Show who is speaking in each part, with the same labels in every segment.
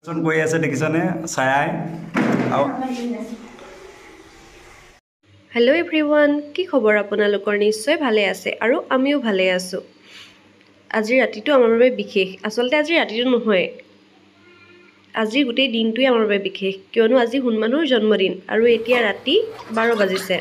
Speaker 1: কৰি আছে দেখিছানে ছায়াই
Speaker 2: হেল্ল' এভৰিৱান কি খবৰ আপোনালোকৰ নিশ্চয় ভালে আছে আৰু আমিও ভালে আছোঁ আজি ৰাতিটো আমাৰ বাবে বিশেষ আচলতে আজি ৰাতিটো নহয় আজি গোটেই দিনটোই আমাৰ বাবে বিশেষ কিয়নো আজি হনুমানৰ জন্মদিন আৰু এতিয়া ৰাতি 12 বাজিছে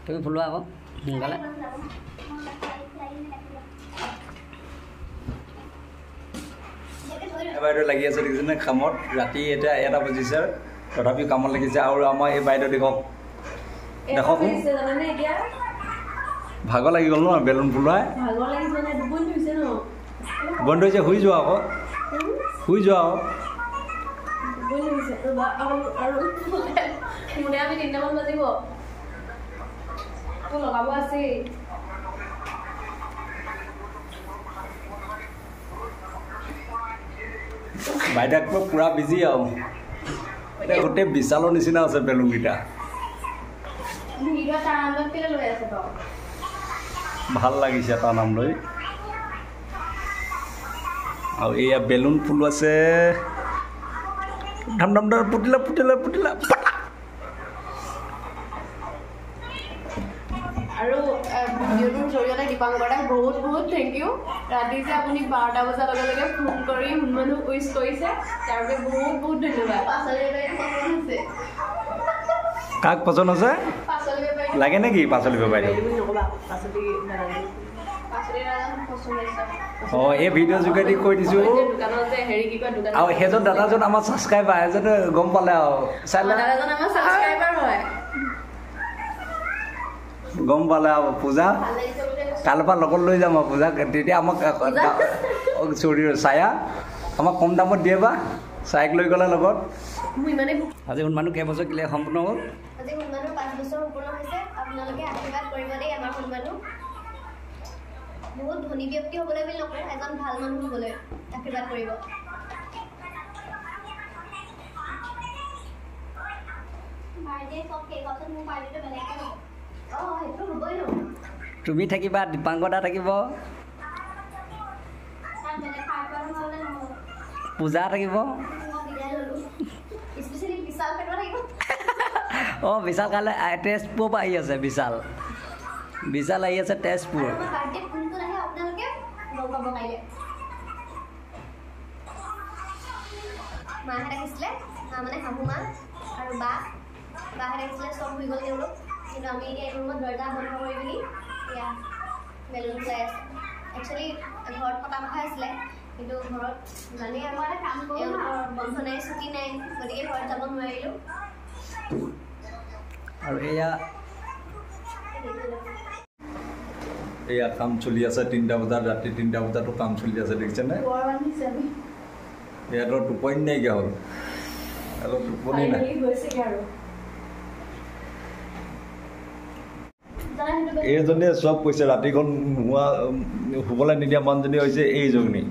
Speaker 3: তুমি ফুলোৱা আকৌ সোনকালে
Speaker 1: বাইদেউ লাগি আছে দেখিছেনে কামত ৰাতি এতিয়া 1টা বাজিছে তথাপি কামত লাগিছে আৰু আমাৰ এই বাইদেউ দেখক ভাগৰ লাগি গ'ল ন বেলুন ফুলোৱাই বন্ধ হৈছে শুই যোৱা আকৌ বাইদেউ পুৰা বিজি আৰু এতিয়া গোটেই বিশালৰ নিচিনা আছে বেলুনকেইটা ভাল লাগিছে তাৰ নাম লৈ আৰু এয়া বেলুন ফুল আছে ধাম ধাম ধাম পুতিলা
Speaker 2: আৰু ভিডিঅ'টোৰ জৰিয়তে দীপাংকৰ দাক বহুত থেংক ইউ ৰাতি যে আপুনি 12টা বজাৰ লগে ফোন কৰি হনুমানক উইচ কৰিছে তাৰ বাবে বহুত ধন্যবাদ
Speaker 1: কাক পচন্দ আছে লাগে নেকি পাচলি বাইদেউ অঁ এই ভিডিঅ' যোগেদি কৈ দিছোঁ আৰু সেইজন দাদাজন আমাৰ ছাবস্ক্ৰাইবাৰ এজন গম পালে আৰু গম পালে আৰু পূজা কাইলৈৰ পৰা লগত লৈ যাম আৰু পূজা তেতিয়া আমাক ছায়া আমাক কম দামত দিয়ে বা ছায়াক লৈ গ'লে লগত আজি হনুমানো কেইবছৰ কিলে সম্পূৰ্ণ হ'ল
Speaker 4: আজি হনুমানৰ 5 বছৰ সম্পূৰ্ণ হৈছে আপোনালোকে আশীৰ্বাদ কৰিব দেই আমাৰ হনুমানো বহুত ধনী ব্যক্তি হ'বলৈ বুলি নকওঁ এজন ভাল মানুহ হ'বলৈ আশীৰ্বাদ কৰিব
Speaker 3: তুমি থাকিবা দীপাংকৰ দা থাকিব পূজা থাকিব অঁ বিশাল কাইলৈ তেজপুৰৰ পৰা আহি আছে বিশাল আহি আছে তেজপুৰ
Speaker 4: মাহঁত আহিছিলে মানে শাহু মা আৰু বাহঁত আহিছিলে চব হৈ গ'ল তেওঁলোক কিন্তু আমি এতিয়া এই ৰুমত দৰ্জা বন্ধ কৰি পিনি এতিয়া বেলুন চাই আছোঁ একচুৱেলি ঘৰত পতা কথা আছিলে কিন্তু ঘৰত জানেই আমাৰ বন্ধ নাই ছুটি নাই গতিকে ঘৰত যাব নোৱাৰিলোঁ
Speaker 1: আৰু এয়া কাম চলি আছে 3টা বজাত ৰাতি 3টা বজাতো কাম চলি আছে দেখিছেনে ইয়াতো টোপনি নাইকিয়া হ'ল অলপ টোপনি নাই এইজনে চব কৈছে ৰাতিখন শুবলৈ নিদিয়া মানুহজনী হৈছে এইজনী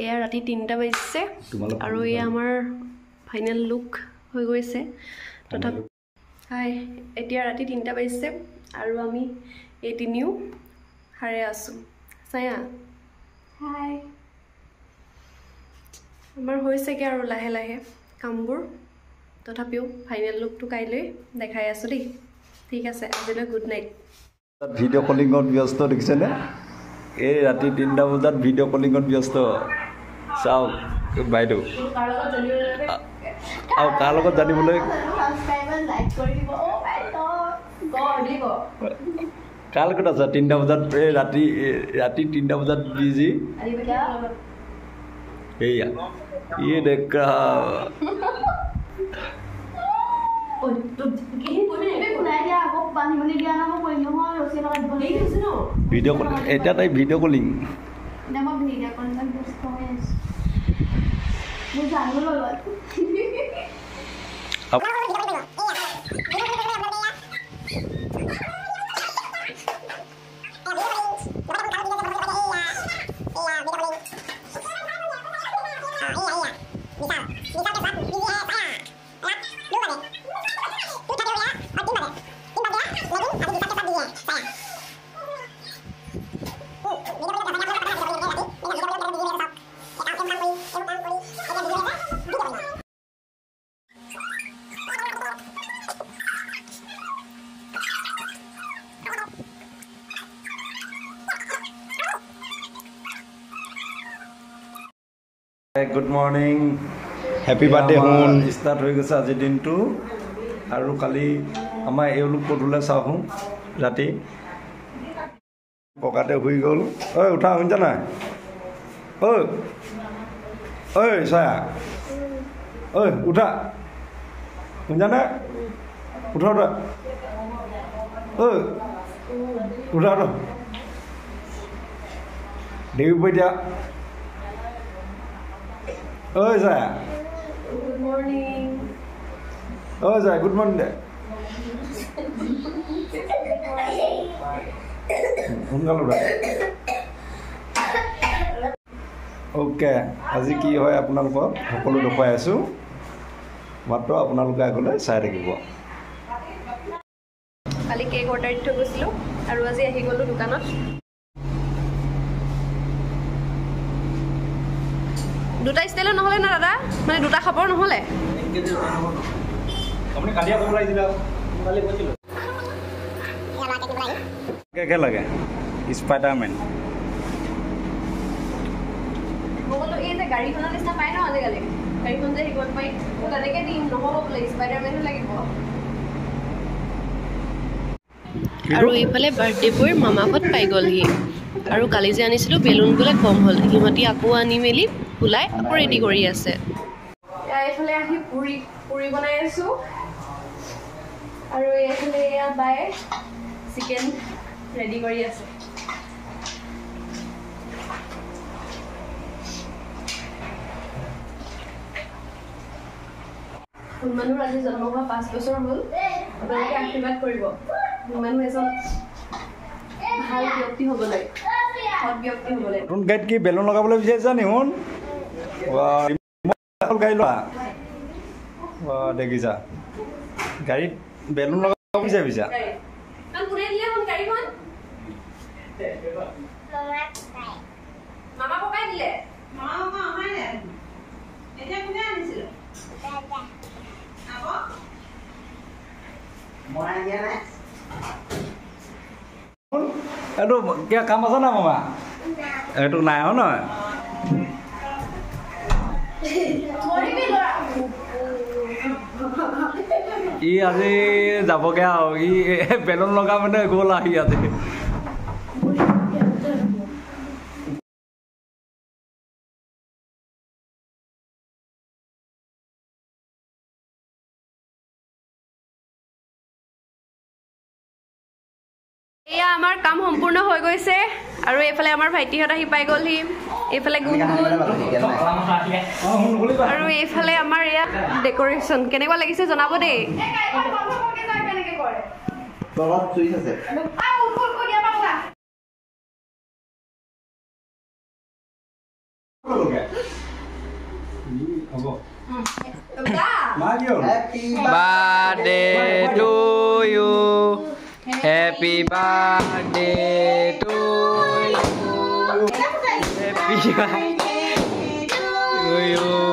Speaker 2: এয়া ৰাতি 3টা বাজিছে আৰু এয়া আমাৰ ফাইনেল লুক হৈ গৈছে তথাপি হাই এতিয়া ৰাতি 3টা বাজিছে আৰু আমি এই তিনিও হাৰে আছোঁ ছায়া হাই আমাৰ হৈছেগৈ আৰু লাহে লাহে কামবোৰ তথাপিও ফাইনেল লুকটো কাইলৈ দেখাই আছোঁ দেই ঠিক আছে আজিলৈ গুড নাইট
Speaker 1: ভিডিঅ' কলিঙত ব্যস্ত দেখিছেনে এই ৰাতি 3টা বজাত ভিডিঅ' কলিঙত ব্যস্ত চাওক বাইদেউ আৰু কাৰ লগত জানিবলৈ কাৰ লগত আছা 3টা বজাত ৰাতি 3টা বজাত বিজি এইয়া ये देखा ভিডিঅ' কলিং এতিয়া তাই video' calling good morning happy birthday শুন ষ্টাৰ্ট হৈ গৈছে আজিৰ দিনটো আৰু কালি আমাৰ এওঁলোক পঢ়িলে চাওঁ ৰাতি পকাতে শুই গ'ল ঐ উঠা শুনিছা নাই ঐ ঐ ছায়া ঐ উঠা শুনিছানে উঠা উঠা ঐ উঠা উঠা দেখিব এতিয়া ঐ ছায়া
Speaker 2: গুড মৰ্ণিং
Speaker 1: ঐ ছায়া গুড মৰ্ণিং দে সোনকালে উঠা অ'কে আজি কি হয় আপোনালোকক সকলো দেখুৱাই আছোঁ মাত্ৰ আপোনালোকে আগলৈ চাই থাকিব
Speaker 2: কালি কেক অৰ্ডাৰ দি থৈ গৈছিলোঁ আৰু আজি আহি গ'লোঁ দোকানত দুটা ষ্টাইলৰ নহ'লে না দাদা মানে দুটা খাবৰ নহ'লে
Speaker 1: কেকে লাগে স্পাইডাৰমেন
Speaker 2: বোলো এই যে গাড়ীখনৰ নিচিনা পায় ন আজিকালি গাড়ীখন যে শিকত পাই তেনেকৈ দিম নহ'ব বোলে স্পাইডাৰমেনো লাগিব আৰু এইফালে বাৰ্থডে বয়ৰ মামাহঁত পাই গ'লহি আৰু কালি যে আনিছিলোঁ বেলুন বোলে কম হ'ল সিহঁতি আকৌ আনি মেলি ফুলাই আকৌ ৰেডি কৰি আছে এইফালে আহি পুৰি বনাই আছোঁ আৰু এইফালে এয়া বাই চিকেন ৰেডি কৰি আছে মানুহ আজি জন্ম হোৱা 5 বছৰ হ'ল আপোনালোকে আশীৰ্বাদ কৰিব মানুহ এজন ভাল ব্যক্তি হ'ব লাগে সৎ ব্যক্তি হ'ব লাগে
Speaker 1: নতুন গাড়ীত কি বেলুন লগাবলৈ বিচাৰিছা নি শুন গাড়ী লোৱা দেখিছা গাড়ীত বেলুন লগাব বিচাৰিছা
Speaker 2: কোনে দিলে শুন গাড়ীখন মামা পকাই দিলে এতিয়া কোনে আনিছিল
Speaker 1: এইটো কিবা কাম আছে না মামা এইটো নাই হয় নহয় ই আজি যাবগৈ আৰু ই বেলুন লগা মানে গ'ল আহি আজি
Speaker 2: এয়া আমাৰ কাম সম্পূৰ্ণ হৈ গৈছে আৰু এইফালে আমাৰ ভাইটিহঁত আহি পাই গ'লহি এইফালে গুণগুণ আৰু এইফালে আমাৰ এয়া ডেক'ৰেশ্যন কেনেকুৱা লাগিছে জনাব দেই
Speaker 3: birthday to you. Happy birthday to you. Happy birthday to you.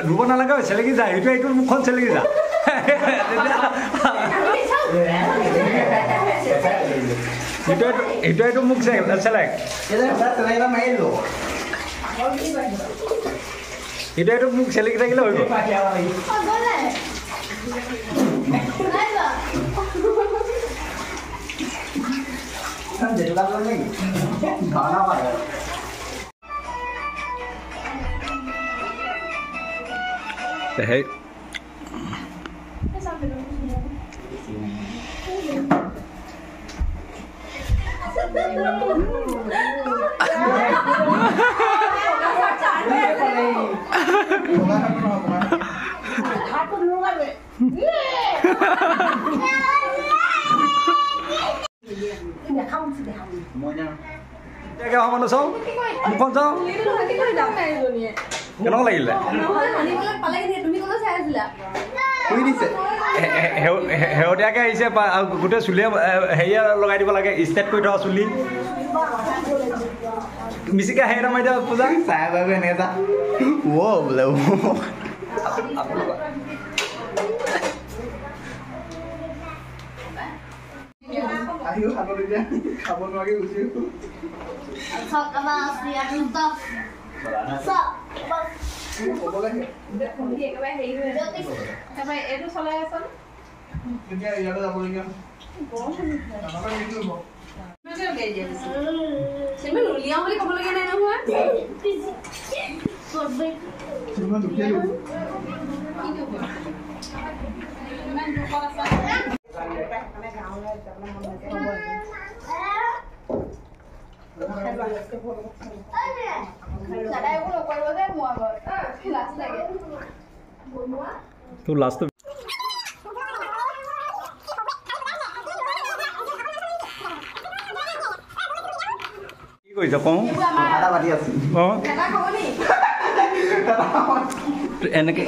Speaker 1: ধুব নালাগে চেলেকি যায় এইটো এইটো মুখখন চেলেকি যা এইটো মুখ চেলেক এইটো মুখ চেলেকি থাকিলে হৈ গ'ল Hey. মানুহ চাওঁ মুখখন চাওঁ কেনেকুৱা লাগিলে শেহতীয়াকৈ আহিছে গোটেই চুলিয়ে হেৰিয়া লগাই দিব লাগে ষ্টেট কৰি থোৱা চুলি মিচিকে হেৰি নামাৰি দিয়া পূজা চাই বাবে এনেকৈ যা বোলে খাব নোৱাৰি গুচি
Speaker 2: এইটো চলাই আছ উলিয়াও বুলি ক'বলগীয়া নাই নহয়
Speaker 1: তোৰ লাষ্টটো কি কৰিছ কওঁ এনেকে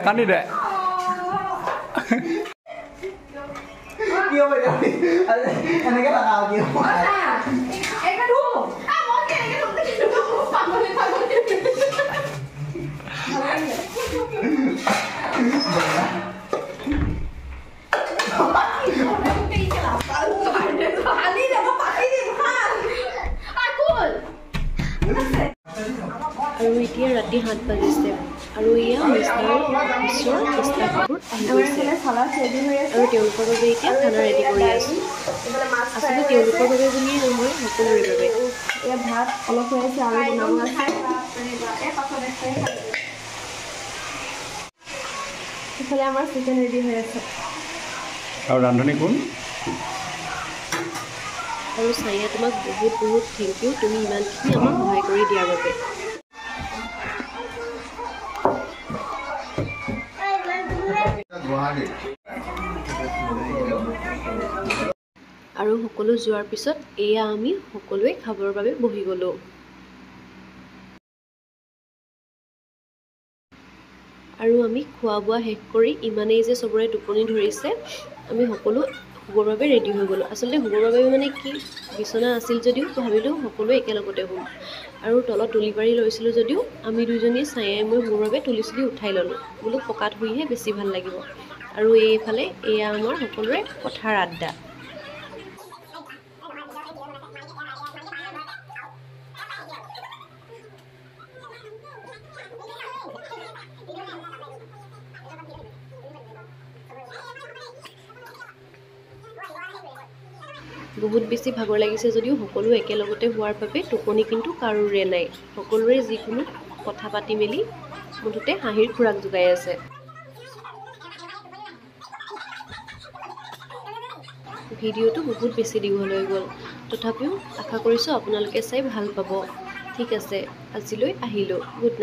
Speaker 1: কান্দি দে এনেকে
Speaker 2: আৰু এতিয়া ৰাতি 7 বাজিছে আৰু এয়া মিষ্টাৰৰ ওচৰৰ ষ্টাফবোৰ আহি গৈছে আৰু তেওঁলোকৰ বাবে এতিয়া খানা ৰেডি কৰি আছোঁ আচলতে তেওঁলোকৰ বাবে বুলিয়েই নহয় সকলোৰে বাবে এয়া ভাত অলপ হৈ আছে আৰু বনাব আছে ইফালে আমাৰ চিকেন ৰেডি হৈ আছে
Speaker 1: আৰু ৰান্ধনি কোন
Speaker 2: আৰু চাইয়া তোমাক বহুত বহুত থেংক ইউ তুমি ইমানখিনি আমাক সহায় কৰি দিয়াৰ বাবে আৰু সকলো যোৱাৰ পিছত এয়া আমি সকলোৱে খাবৰ বাবে বহি গ'লোঁ আৰু আমি খোৱা বোৱা শেষ কৰি ইমানেই যে চবৰে টোপনি ধৰিছে আমি সকলো শুবৰ বাবে ৰেডি হৈ গ'লোঁ আচলতে শুবৰ বাবে মানে কি বিচনা আছিল যদিও ভাবিলোঁ সকলোৱে একেলগতে শুম আৰু তলত তুলি পাৰি লৈছিলোঁ যদিও আমি দুজনীয়ে চাইয়াই মই শুবৰ বাবে তুলি চুলি উঠাই ল'লোঁ বোলো পকাত শুইহে বেছি ভাল লাগিব আৰু এইফালে এয়া আমাৰ সকলোৰে পথাৰ আড্ডা বহুত বেছি ভাগৰ লাগিছে যদিও সকলো একেলগতে হোৱাৰ বাবে টোপনি কিন্তু কাৰোৰে নাই সকলোৰে যিকোনো কথা পাতি মেলি মুঠতে হাঁহিৰ খোৰাক যোগাই আছে ভিডিঅ'টো বহুত বেছি দীঘল হৈ গ'ল তথাপিও আশা কৰিছোঁ আপোনালোকে চাই ভাল পাব ঠিক আছে আজিলৈ আহিলোঁ গুড নাইট